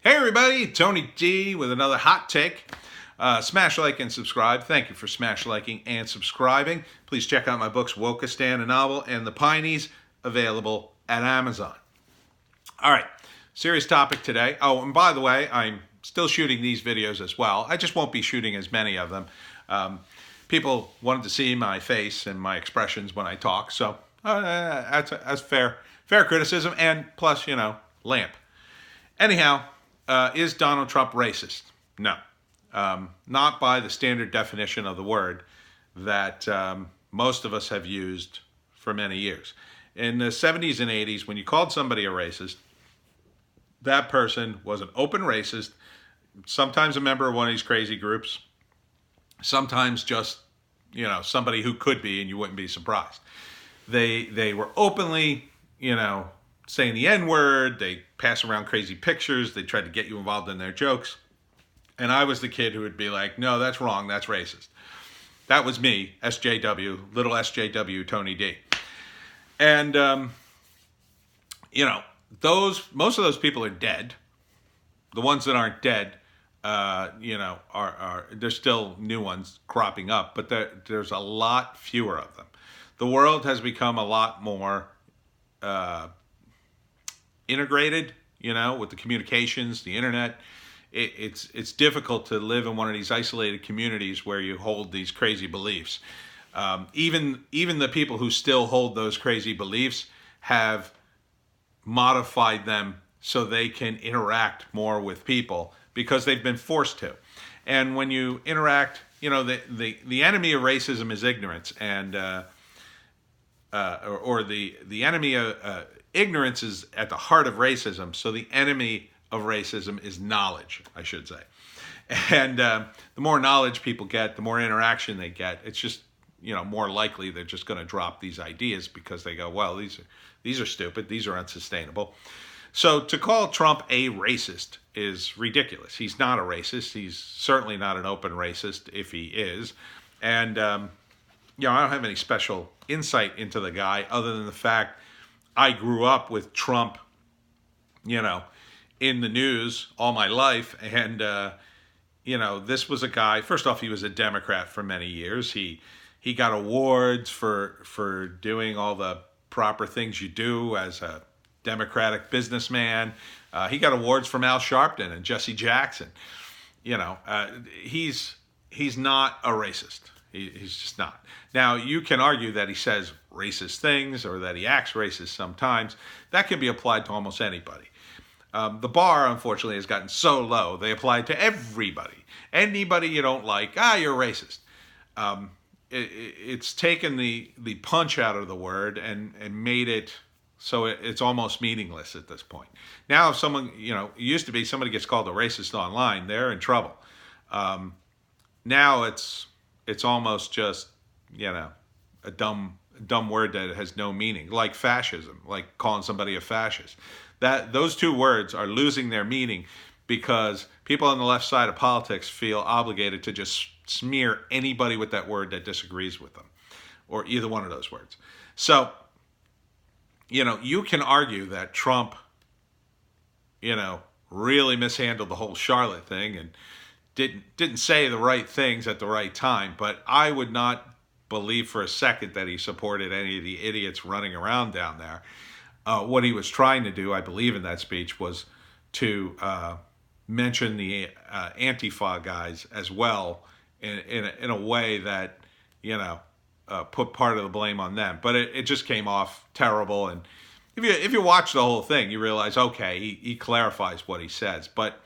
Hey everybody, Tony D with another hot take. Smash like and subscribe. Thank you for smash liking and subscribing. Please check out my books, Wokistan, a novel, and The Pineys, available at Amazon. All right, serious topic today. Oh, and by the way, I'm still shooting these videos as well. I just won't be shooting as many of them. People wanted to see my face and my expressions when I talk, so that's fair criticism. And plus, lamp. Anyhow, is Donald Trump racist? No. Not by the standard definition of the word that most of us have used for many years. In the 70s and 80s, when you called somebody a racist, that person was an open racist, sometimes a member of one of these crazy groups, sometimes just, somebody who could be and you wouldn't be surprised. They were openly, saying the N-word, they pass around crazy pictures, they tried to get you involved in their jokes. And I was the kid who would be like, no, that's wrong, that's racist. That was me, SJW, little SJW Tony D. And, most of those people are dead. The ones that aren't dead, there's still new ones cropping up, but there's a lot fewer of them. The world has become a lot more integrated, with the communications, the internet. It's difficult to live in one of these isolated communities where you hold these crazy beliefs. Even the people who still hold those crazy beliefs have modified them so they can interact more with people because they've been forced to. And when you interact, the enemy of racism is ignorance, and the enemy of ignorance is at the heart of racism. So the enemy of racism is knowledge, I should say. And the more knowledge people get, the more interaction they get. It's just, more likely they're just going to drop these ideas because they go, well, these are stupid. These are unsustainable. So to call Trump a racist is ridiculous. He's not a racist. He's certainly not an open racist if he is. And, I don't have any special insight into the guy other than the fact I grew up with Trump, in the news all my life. And, this was a guy, first off, he was a Democrat for many years. He got awards for doing all the proper things you do as a Democratic businessman. He got awards from Al Sharpton and Jesse Jackson. He's not a racist. He's just not. Now, you can argue that he says racist things or that he acts racist sometimes. That can be applied to almost anybody. The bar, unfortunately, has gotten so low, they apply to everybody. Anybody you don't like, you're racist. It's taken the punch out of the word and made it so it's almost meaningless at this point. Now, if someone, it used to be somebody gets called a racist online, they're in trouble. Now it's almost just, a dumb word that has no meaning, like fascism, like calling somebody a fascist. Those two words are losing their meaning because people on the left side of politics feel obligated to just smear anybody with that word that disagrees with them, or either one of those words. So, you can argue that Trump, really mishandled the whole Charlotte thing and didn't say the right things at the right time, but I would not believe for a second that he supported any of the idiots running around down there. What he was trying to do, I believe in that speech, was to mention the Antifa guys as well in a way that, put part of the blame on them. But it just came off terrible. And if you watch the whole thing, you realize, okay, he clarifies what he says. But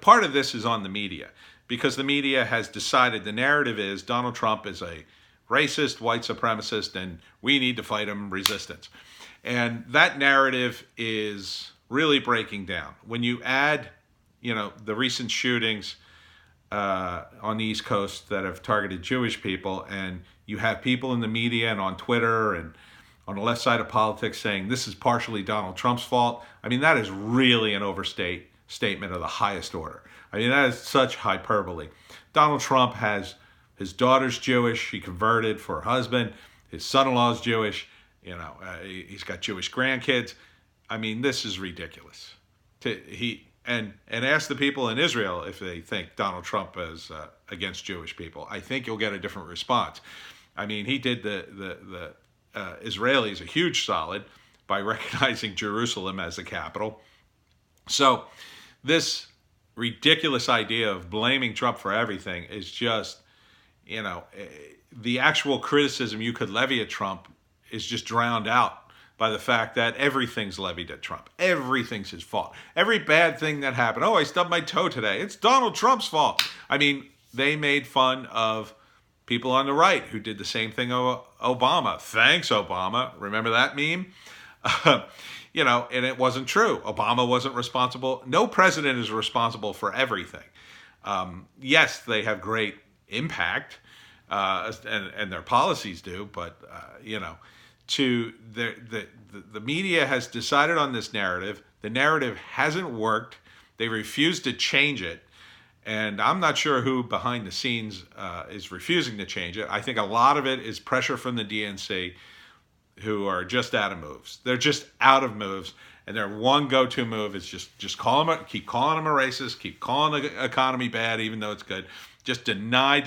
part of this is on the media because the media has decided the narrative is Donald Trump is a racist, white supremacist, and we need to fight him, resistance. And that narrative is really breaking down. When you add, the recent shootings on the East Coast that have targeted Jewish people, and you have people in the media and on Twitter and on the left side of politics saying this is partially Donald Trump's fault, I mean, that is really an statement of the highest order. I mean, that is such hyperbole. Donald Trump has his daughter's Jewish. He converted for her husband. His son-in-law's Jewish. He's got Jewish grandkids. I mean, this is ridiculous. and ask the people in Israel if they think Donald Trump is against Jewish people. I think you'll get a different response. I mean, he did the Israelis a huge solid by recognizing Jerusalem as the capital. So this ridiculous idea of blaming Trump for everything is just, the actual criticism you could levy at Trump is just drowned out by the fact that everything's levied at Trump. Everything's his fault. Every bad thing that happened. Oh, I stubbed my toe today. It's Donald Trump's fault. I mean, they made fun of people on the right who did the same thing of Obama. Thanks, Obama. Remember that meme? And it wasn't true. Obama wasn't responsible. No president is responsible for everything. Yes, they have great impact, and their policies do, but, the media has decided on this narrative. The narrative hasn't worked. They refuse to change it. And I'm not sure who behind the scenes is refusing to change it. I think a lot of it is pressure from the DNC, who are just out of moves. They're just out of moves. And their one go-to move is just call them, keep calling them a racist, keep calling the economy bad, even though it's good. Just deny,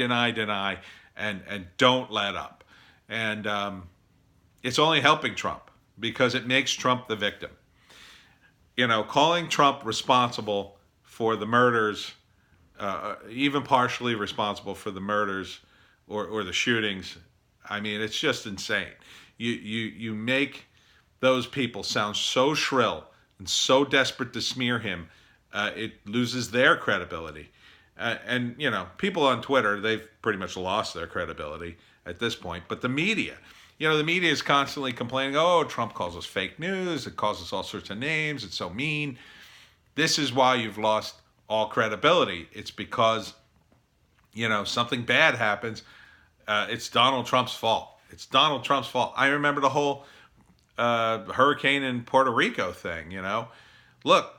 and don't let up. And it's only helping Trump because it makes Trump the victim. Calling Trump responsible for the murders, even partially responsible for the murders or the shootings, I mean, it's just insane. You make those people sound so shrill and so desperate to smear him, it loses their credibility. And people on Twitter, they've pretty much lost their credibility at this point. But the media is constantly complaining, oh, Trump calls us fake news. It calls us all sorts of names. It's so mean. This is why you've lost all credibility. It's because, something bad happens. It's Donald Trump's fault. It's Donald Trump's fault. I remember the whole hurricane in Puerto Rico thing, Look,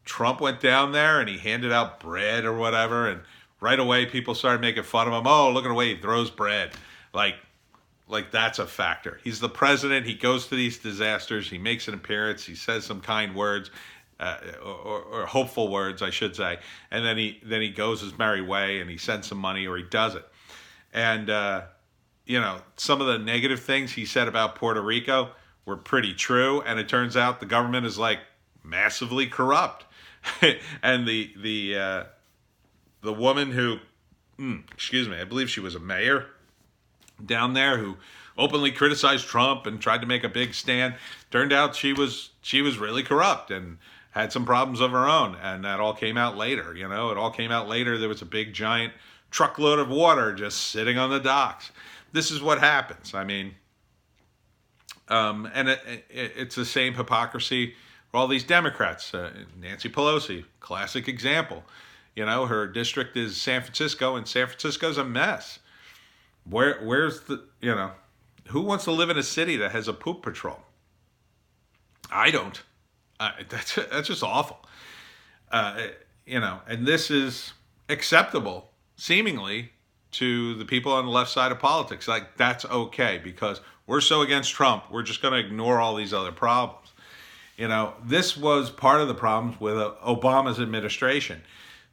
Trump went down there and he handed out bread or whatever, and right away people started making fun of him. Oh, look at the way he throws bread. Like that's a factor. He's the president. He goes to these disasters. He makes an appearance. He says some kind words, or hopeful words, I should say. And then he goes his merry way and he sends some money or he does it. And, some of the negative things he said about Puerto Rico were pretty true. And it turns out the government is massively corrupt. And the woman who, I believe she was a mayor down there who openly criticized Trump and tried to make a big stand. Turned out she was really corrupt and had some problems of her own, and that all came out later. It all came out later. There was a big giant truckload of water just sitting on the docks. This is what happens. I mean, and it's the same hypocrisy for all these Democrats. Nancy Pelosi, classic example. Her district is San Francisco, and San Francisco's a mess. Where's the, who wants to live in a city that has a poop patrol? I don't. That's just awful. And this is acceptable, seemingly, to the people on the left side of politics. That's okay because we're so against Trump, we're just going to ignore all these other problems. This was part of the problems with Obama's administration.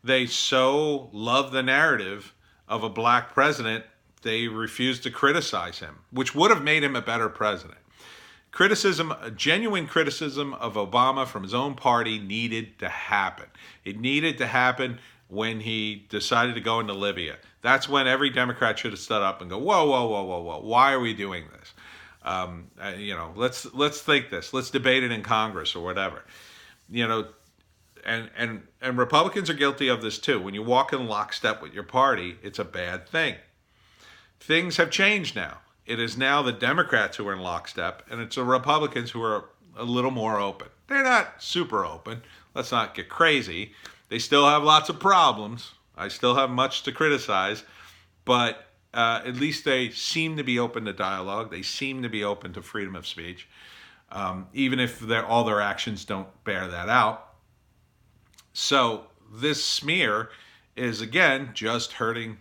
They so love the narrative of a black president, they refused to criticize him, which would have made him a better president. Genuine criticism of Obama from his own party needed to happen. It needed to happen when he decided to go into Libya. That's when every Democrat should have stood up and go, whoa, why are we doing this? Let's think this. Let's debate it in Congress or whatever. And Republicans are guilty of this too. When you walk in lockstep with your party, it's a bad thing. Things have changed now. It is now the Democrats who are in lockstep, and it's the Republicans who are a little more open. They're not super open. Let's not get crazy. They still have lots of problems. I still have much to criticize, but at least they seem to be open to dialogue. They seem to be open to freedom of speech, even if all their actions don't bear that out. So this smear is, again, just hurting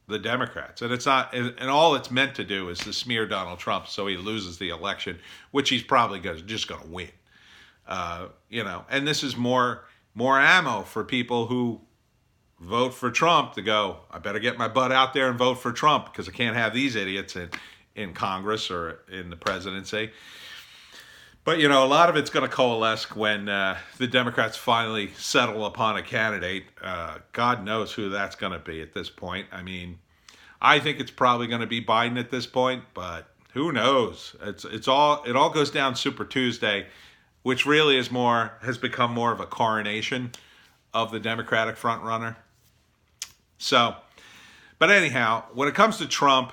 the Democrats. And it's not, and all it's meant to do is to smear Donald Trump so he loses the election, which he's probably just going to win. And this is more more ammo for people who vote for Trump to go, I better get my butt out there and vote for Trump because I can't have these idiots in Congress or in the presidency. But, a lot of it's going to coalesce when the Democrats finally settle upon a candidate. God knows who that's going to be at this point. I mean, I think it's probably going to be Biden at this point, but who knows? It all goes down Super Tuesday, which really has become more of a coronation of the Democratic frontrunner. So, but anyhow, when it comes to Trump,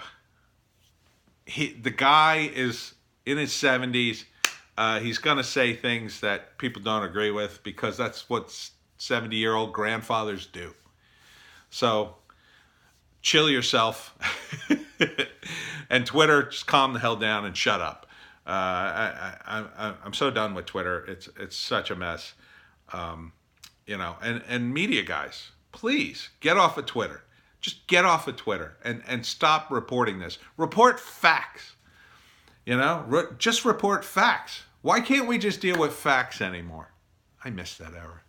the guy is in his 70s. He's going to say things that people don't agree with because that's what 70-year-old grandfathers do. So chill yourself. And Twitter, just calm the hell down and shut up. I'm so done with Twitter. It's such a mess. And media guys, please get off of Twitter. Just get off of Twitter and stop reporting this. Report facts. Just report facts. Why can't we just deal with facts anymore? I miss that era.